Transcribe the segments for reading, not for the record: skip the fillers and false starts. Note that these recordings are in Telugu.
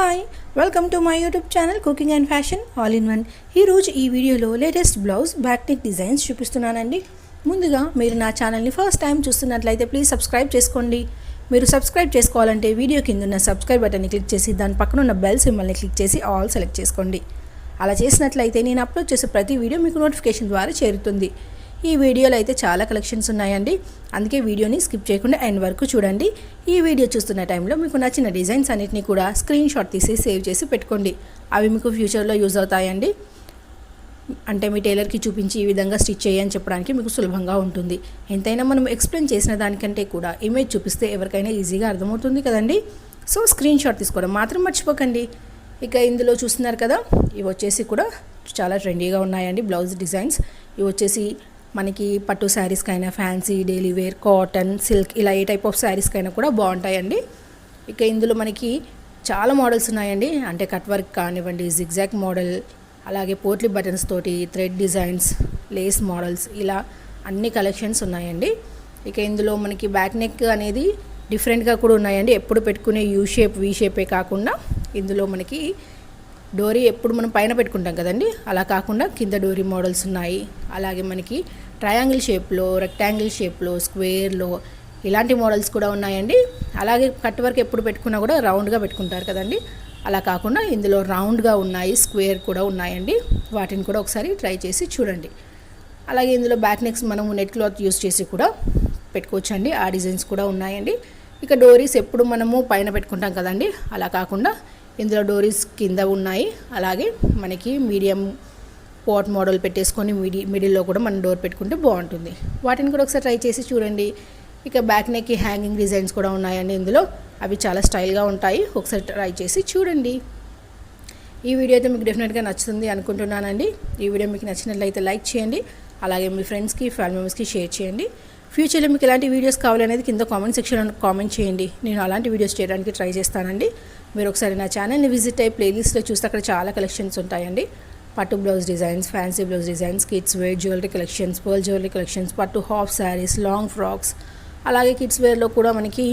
Hi welcome to my YouTube channel cooking and fashion all in one. ఈరోజు ఈ వీడియోలో latest blouse back neck designs చూపిస్తున్నానండి. ముందుగా మీరు నా ఛానల్ని ఫస్ట్ టైం చూస్తున్నట్లయితే ప్లీజ్ సబ్స్క్రైబ్ చేసుకోండి. మీరు సబ్స్క్రైబ్ చేసుకోవాలంటే వీడియో కింద ఉన్న సబ్స్క్రైబ్ బటన్ని క్లిక్ చేసి దాని పక్కన ఉన్న బెల్ సింబల్ని క్లిక్ చేసి ఆల్ సెలెక్ట్ చేసుకోండి. అలా చేసినట్లయితే నేను అప్లోడ్ చేసే ప్రతి వీడియో మీకు నోటిఫికేషన్ ద్వారా చేరుతుంది. ఈ వీడియోలో అయితే చాలా కలెక్షన్స్ ఉన్నాయండి, అందుకే వీడియోని స్కిప్ చేయకుండా ఎండ్ వరకు చూడండి. ఈ వీడియో చూస్తున్న టైంలో మీకు నచ్చిన డిజైన్స్ అన్నిటిని కూడా స్క్రీన్ షాట్ తీసి సేవ్ చేసి పెట్టుకోండి. అవి మీకు ఫ్యూచర్లో యూజ్ అవుతాయండి. అంటే మీ టైలర్కి చూపించి ఈ విధంగా స్టిచ్ చేయని చెప్పడానికి మీకు సులభంగా ఉంటుంది. ఎంతైనా మనం ఎక్స్ప్లెయిన్ చేసిన దానికంటే కూడా ఇమేజ్ చూపిస్తే ఎవరికైనా ఈజీగా అర్థమవుతుంది కదండి. సో స్క్రీన్ షాట్ తీసుకోవడం మాత్రం మర్చిపోకండి. ఇక ఇందులో చూస్తున్నారు కదా, ఇవి వచ్చేసి కూడా చాలా ట్రెండీగా ఉన్నాయండి బ్లౌజ్ డిజైన్స్. ఇవి వచ్చేసి మనకి పట్టు శారీస్కైనా, fancy, daily wear, cotton, silk ఇలా ఏ టైప్ ఆఫ్ శారీస్కైనా కూడా బాగుంటాయండి. ఇక ఇందులో మనకి చాలా మోడల్స్ ఉన్నాయండి. అంటే కట్ వర్క్ కానివ్వండి, జిగ్జాగ్ మోడల్, అలాగే పోట్లీ బటన్స్ తోటి థ్రెడ్ డిజైన్స్, లేస్ మోడల్స్, ఇలా అన్ని కలెక్షన్స్ ఉన్నాయండి. ఇక ఇందులో మనకి బ్యాక్ నెక్ అనేది డిఫరెంట్గా కూడా ఉన్నాయండి. ఎప్పుడు పెట్టుకునే యూ షేప్, వీ షేపే కాకుండా ఇందులో మనకి డోరీ ఎప్పుడు మనం పైన పెట్టుకుంటాం కదండి, అలా కాకుండా కింద డోరీ మోడల్స్ ఉన్నాయి. అలాగే మనకి ట్రయాంగిల్ షేప్లో, రెక్టాంగిల్ షేప్లో, స్క్వేర్లో ఇలాంటి మోడల్స్ కూడా ఉన్నాయండి. అలాగే కట్ వర్క్ ఎప్పుడు పెట్టుకున్నా కూడా రౌండ్గా పెట్టుకుంటారు కదండి, అలా కాకుండా ఇందులో రౌండ్గా ఉన్నాయి, స్క్వేర్ కూడా ఉన్నాయండి. వాటిని కూడా ఒకసారి ట్రై చేసి చూడండి. అలాగే ఇందులో బ్యాక్ నెక్స్ మనము నెట్ క్లాత్ యూస్ చేసి కూడా పెట్టుకోవచ్చండి. ఆ డిజైన్స్ కూడా ఉన్నాయండి. ఇక డోరీస్ ఎప్పుడు మనము పైన పెట్టుకుంటాం కదండి, అలా కాకుండా ఇందులో డోరీస్ కింద ఉన్నాయి. అలాగే మనకి మీడియం పాట్ మోడల్ పెట్టేసుకొని మిడిల్లో కూడా మనం డోర్ పెట్టుకుంటే బాగుంటుంది. వాటిని కూడా ఒకసారి ట్రై చేసి చూడండి. ఇక బ్యాక్ నెక్కి హ్యాంగింగ్ డిజైన్స్ కూడా ఉన్నాయండి ఇందులో. అవి చాలా స్టైల్గా ఉంటాయి, ఒకసారి ట్రై చేసి చూడండి. ఈ వీడియో అయితే మీకు డెఫినెట్గా నచ్చుతుంది అనుకుంటున్నానండి. ఈ వీడియో మీకు నచ్చినట్లయితే లైక్ చేయండి. అలాగే మీ ఫ్రెండ్స్కి, ఫ్యామిలీ మెంబర్స్కి షేర్ చేయండి. ఫ్యూచర్లో మీకు ఎలాంటి వీడియోస్ కావాలనేది కింద కామెంట్ సెక్షన్లో కామెంట్ చేయండి. నేను అలాంటి వీడియోస్ చేయడానికి ట్రై చేస్తానండి. మీరు ఒకసారి నా ఛానల్ని విజిట్ అయ్యి ప్లేలిస్ట్లో చూస్తే అక్కడ చాలా కలెక్షన్స్ ఉంటాయండి. పట్టు blouse designs, fancy blouse designs, kids wear jewellery collections, pearl jewellery collections, పట్టు హాఫ్ శారీస్, లాంగ్ ఫ్రాక్స్, అలాగే కిడ్స్ వేర్లో కూడా మనకి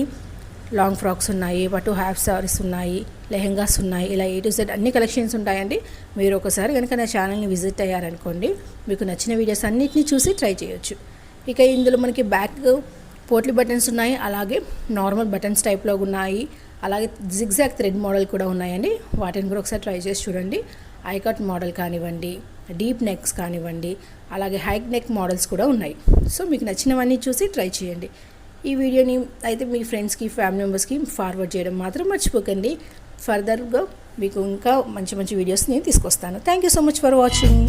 లాంగ్ ఫ్రాక్స్ ఉన్నాయి, పట్టు హాఫ్ శారీస్ ఉన్నాయి, లెహెంగాస్ ఉన్నాయి. ఇలా A to Z అన్ని కలెక్షన్స్ ఉంటాయండి. మీరు ఒకసారి కనుక నా ఛానల్ని విజిట్ అయ్యారనుకోండి, మీకు నచ్చిన వీడియోస్ అన్నిటిని చూసి ట్రై చేయొచ్చు. ఇక ఇందులో మనకి బ్యాక్ పోట్లీ బటన్స్ ఉన్నాయి, అలాగే నార్మల్ బటన్స్ టైప్లో ఉన్నాయి, అలాగే జిగ్జాగ్ థ్రెడ్ మోడల్ కూడా ఉన్నాయండి. వాటిని కూడా ఒకసారి ట్రై చేసి చూడండి. ఐకట్ మోడల్ కానివ్వండి, డీప్ నెక్స్ కానివ్వండి, అలాగే హై నెక్ మోడల్స్ కూడా ఉన్నాయి. సో మీకు నచ్చినవన్నీ చూసి ట్రై చేయండి. ఈ వీడియోని అయితే మీ ఫ్రెండ్స్కి, ఫ్యామిలీ మెంబర్స్కి ఫార్వర్డ్ చేయడం మాత్రం మర్చిపోకండి. ఫర్దర్గా మీకు ఇంకా మంచి మంచి వీడియోస్ నేను తీసుకొస్తాను. Thank you so much for watching.